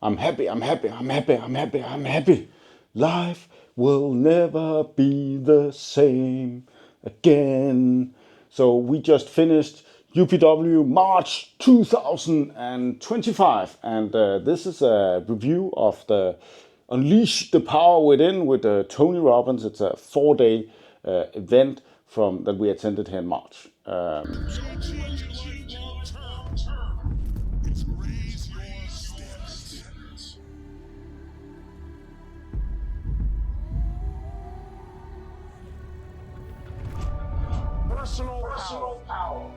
I'm happy, I'm happy, I'm happy, I'm happy, I'm happy. Life will never be the same again. So we just finished UPW March 2025, and this is a review of the Unleash the Power Within with Tony Robbins. It's a 4-day event from that we attended here in March. Personal power.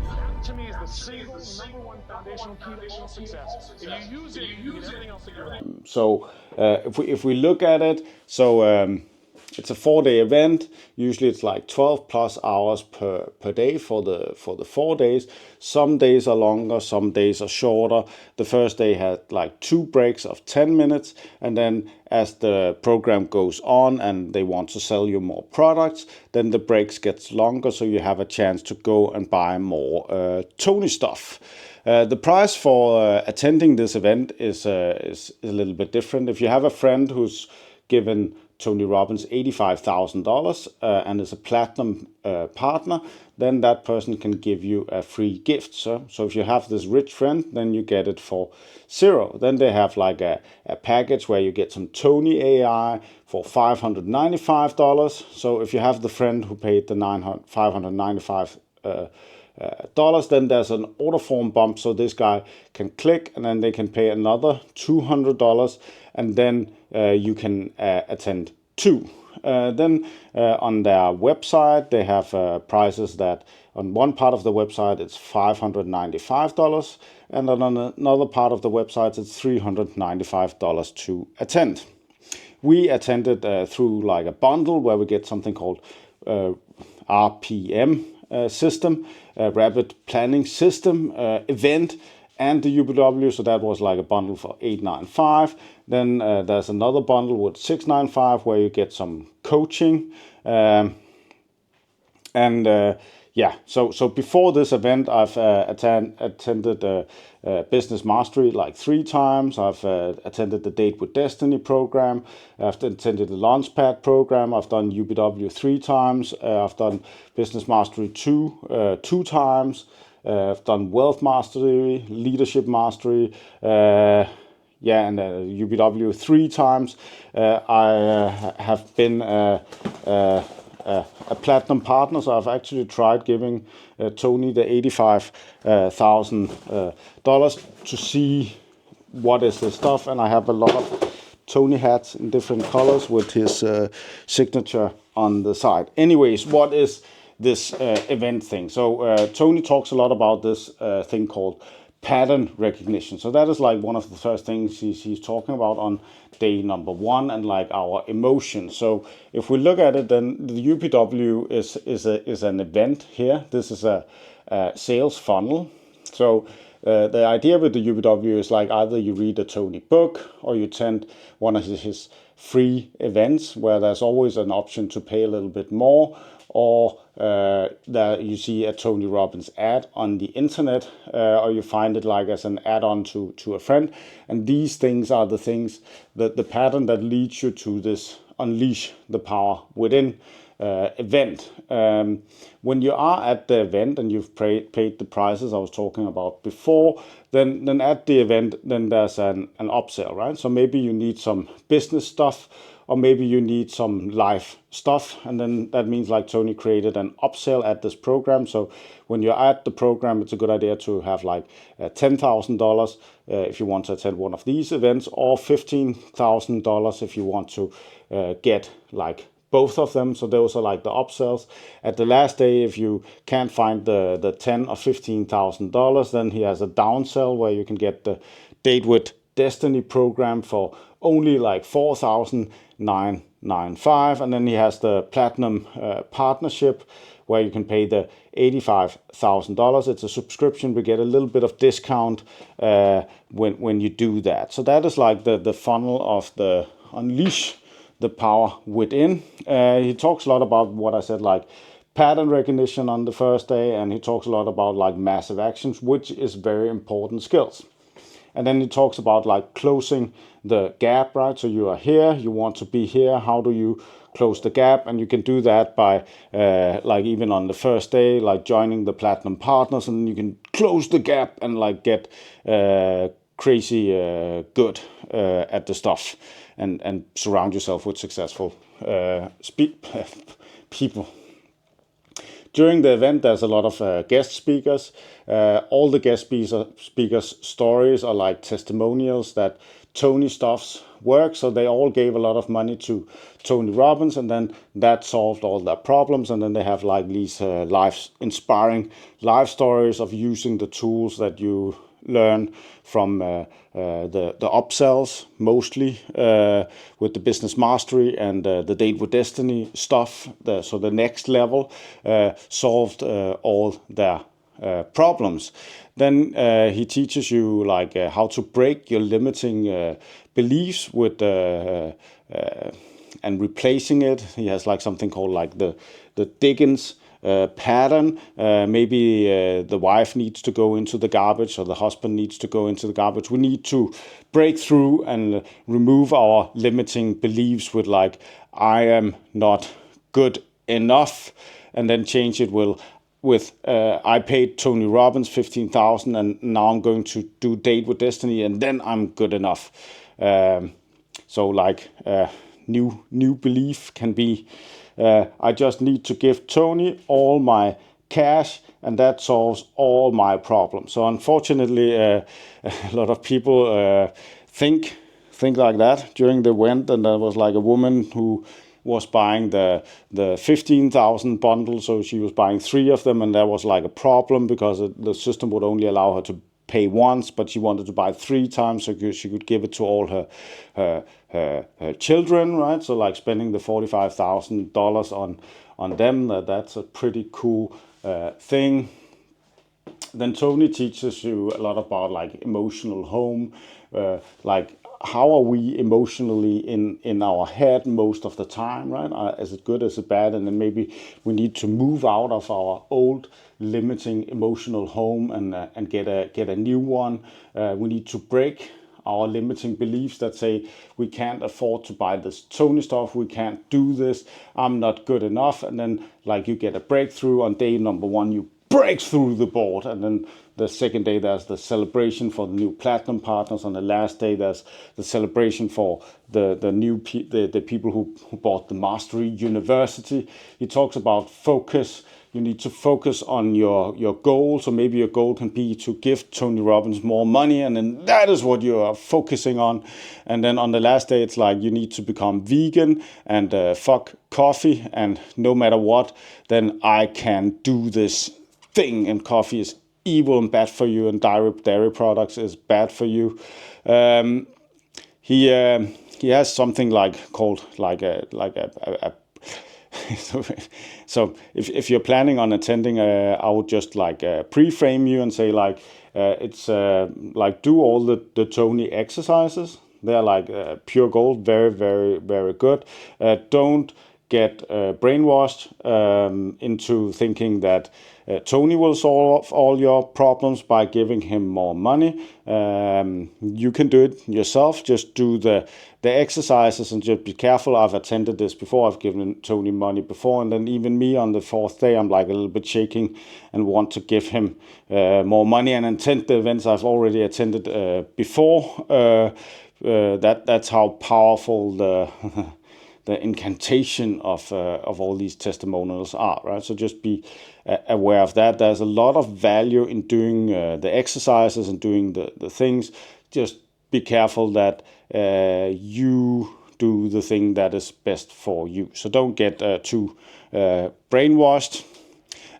That to me is the single number one foundational key to all success. If you use it, you get everything else that you're like. So if we look at it, it's a 4-day event. Usually it's like 12 plus hours per day for the 4 days. Some days are longer, some days are shorter. The first day had like 2 breaks of 10 minutes, and then as the program goes on and they want to sell you more products, then the breaks gets longer, so you have a chance to go and buy more Tony stuff. The price for attending this event is a little bit different. If you have a friend who's given Tony Robbins $85,000 and is a platinum partner, then that person can give you a free gift. So if you have this rich friend, then you get it for $0. Then they have like a package where you get some Tony AI for $595. So if you have the friend who paid the $595 dollars, then there's an order form bump, so this guy can click and then they can pay another $200, and then you can attend 2. Then on their website they have prices that on one part of the website it's $595, and on another part of the website it's $395 to attend. We attended through like a bundle where we get something called RPM system, rapid planning system event, and the UPW. So that was like a bundle for $895. Then there's another bundle with $695 where you get some coaching. So before this event, I've attended Business Mastery like 3 times. I've attended the Date with Destiny program. I've attended the Launchpad program. I've done UPW 3 times. I've done Business Mastery 2 times. I've done Wealth Mastery, Leadership Mastery, and UPW 3 times. I have been a platinum partner, so I've actually tried giving Tony the $85,000 to see what is the stuff, and I have a lot of Tony hats in different colors with his signature on the side. Anyways, what is this event thing? So Tony talks a lot about this thing called pattern recognition. So that is like one of the first things he's talking about on day number 1, and like our emotions. So if we look at it, then the UPW is an event here. This is a sales funnel. So the idea with the UPW is like either you read a Tony book or you attend one of his free events where there's always an option to pay a little bit more, or that you see a Tony Robbins ad on the internet, or you find it like as an add-on to a friend. And these things are the things that the pattern that leads you to this Unleash the Power Within event. When you are at the event and you've paid the prices I was talking about before, then at the event, then there's an upsell, right? So maybe you need some business stuff, or maybe you need some life stuff, and then that means like Tony created an upsell at this program. So when you're at the program, it's a good idea to have like $10,000 if you want to attend one of these events, or $15,000 if you want to get like both of them. So those are like the upsells. At the last day, if you can't find the $10,000 or $15,000, then he has a downsell where you can get the Date with Destiny program for only like $4,995, and then he has the platinum partnership where you can pay the $85,000. It's a subscription. We get a little bit of discount when you do that. So that is like the funnel of the Unleash the Power Within. He talks a lot about what I said, like pattern recognition on the first day, and he talks a lot about like massive actions, which is very important skills. And then he talks about like closing the gap, right? So you are here, you want to be here. How do you close the gap? And you can do that by like even on the first day, like joining the platinum partners, and you can close the gap and like get crazy good at the stuff, and surround yourself with successful people. During the event, there's a lot of guest speakers. All the guest speakers' stories are like testimonials that Tony stuff's work. So they all gave a lot of money to Tony Robbins, and then that solved all their problems. And then they have like these inspiring life stories of using the tools that you learn from the upsells, mostly with the business mastery and the date with destiny stuff. So the next level solved all their problems. Then he teaches you like how to break your limiting beliefs with and replacing it. He has like something called like the Dickens pattern. Maybe the wife needs to go into the garbage, or the husband needs to go into the garbage. We need to break through and remove our limiting beliefs with like, I am not good enough, and then change it with I paid Tony Robbins $15,000, and now I'm going to do Date with Destiny, and then I'm good enough. So like new belief can be, I just need to give Tony all my cash, and that solves all my problems. So unfortunately, a lot of people think like that during the event. And there was like a woman who was buying the 15,000 bundles, so she was buying 3 of them, and there was like a problem because the system would only allow her to pay once, but she wanted to buy 3 times so she could give it to all her children, right? So like spending the $45,000 on them, that's a pretty cool thing. Then Tony teaches you a lot about like emotional home, like how are we emotionally in our head most of the time, right? Is it good, is it bad? And then maybe we need to move out of our old limiting emotional home and get a new one. We need to break our limiting beliefs that say we can't afford to buy this Tony stuff, we can't do this, I'm not good enough. And then like you get a breakthrough on day number 1, you break through the board, and then the second day there's the celebration for the new platinum partners. On the last day there's the celebration for the people who bought the Mastery University. He talks about focus. You need to focus on your goal. So maybe your goal can be to give Tony Robbins more money, and then that is what you are focusing on. And then on the last day, it's like you need to become vegan and fuck coffee, and no matter what, then I can do this thing. And coffee is evil and bad for you, and dairy products is bad for you. He has something called a so if you're planning on attending, I would just pre-frame you and say it's do all the Tony exercises. They're pure gold, very, very, very good. Don't get brainwashed into thinking that Tony will solve all your problems by giving him more money. You can do it yourself. Just do the exercises and just be careful. I've attended this before. I've given Tony money before, and then even me on the 4th day, I'm a little bit shaking and want to give him more money and attend the events I've already attended before. That's how powerful the incantation of all these testimonials are, right? So just be aware of that. There's a lot of value in doing the exercises and doing the things. Just be careful that you do the thing that is best for you. So don't get too brainwashed.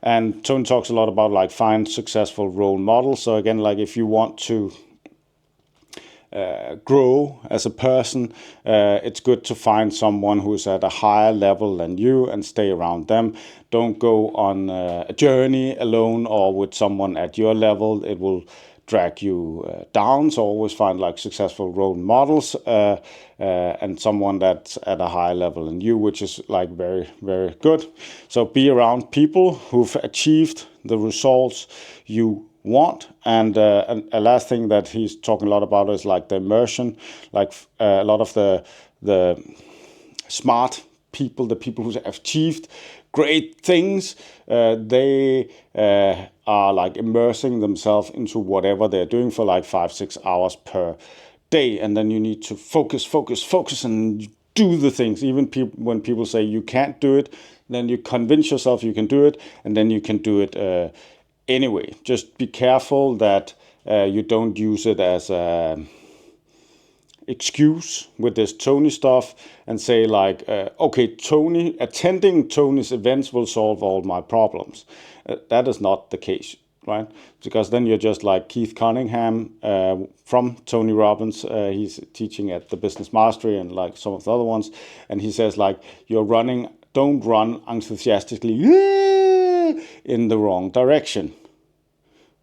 And Tony talks a lot about find successful role models. So again, if you want to grow as a person, it's good to find someone who's at a higher level than you and stay around them. Don't go on a journey alone or with someone at your level. It will drag you down. So always find like successful role models and someone that's at a higher level than you, which is like very, very good. So be around people who've achieved the results you want. And a last thing that he's talking a lot about is like the immersion, like a lot of the smart people, the people who have achieved great things, they are like immersing themselves into whatever they're doing for like 5-6 hours per day. And then you need to focus and do the things. Even when people say you can't do it, then you convince yourself you can do it, and then you can do it anyway. Just be careful that you don't use it as a excuse with this Tony stuff and say like, okay, attending Tony's events will solve all my problems. That is not the case, right? Because then you're just like Keith Cunningham from Tony Robbins. He's teaching at the Business Mastery and like some of the other ones. And he says like, don't run enthusiastically in the wrong direction,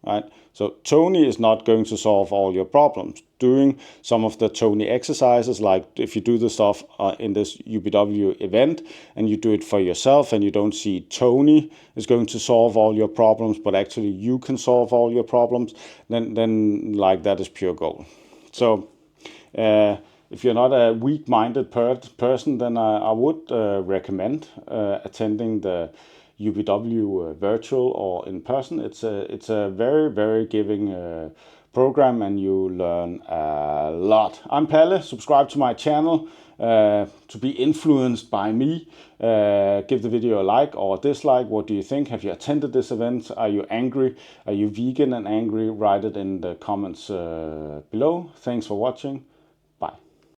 right? So Tony is not going to solve all your problems. Doing some of the Tony exercises, like if you do the stuff in this UPW event and you do it for yourself and you don't see Tony is going to solve all your problems, but actually you can solve all your problems, then like that is pure gold. So if you're not a weak-minded person, then I would recommend attending the UPW virtual or in person. It's a very, very giving program, and you learn a lot. I'm Palle. Subscribe to my channel to be influenced by me. Give the video a like or a dislike. What do you think? Have you attended this event? Are you angry? Are you vegan and angry? Write it in the comments below. Thanks for watching.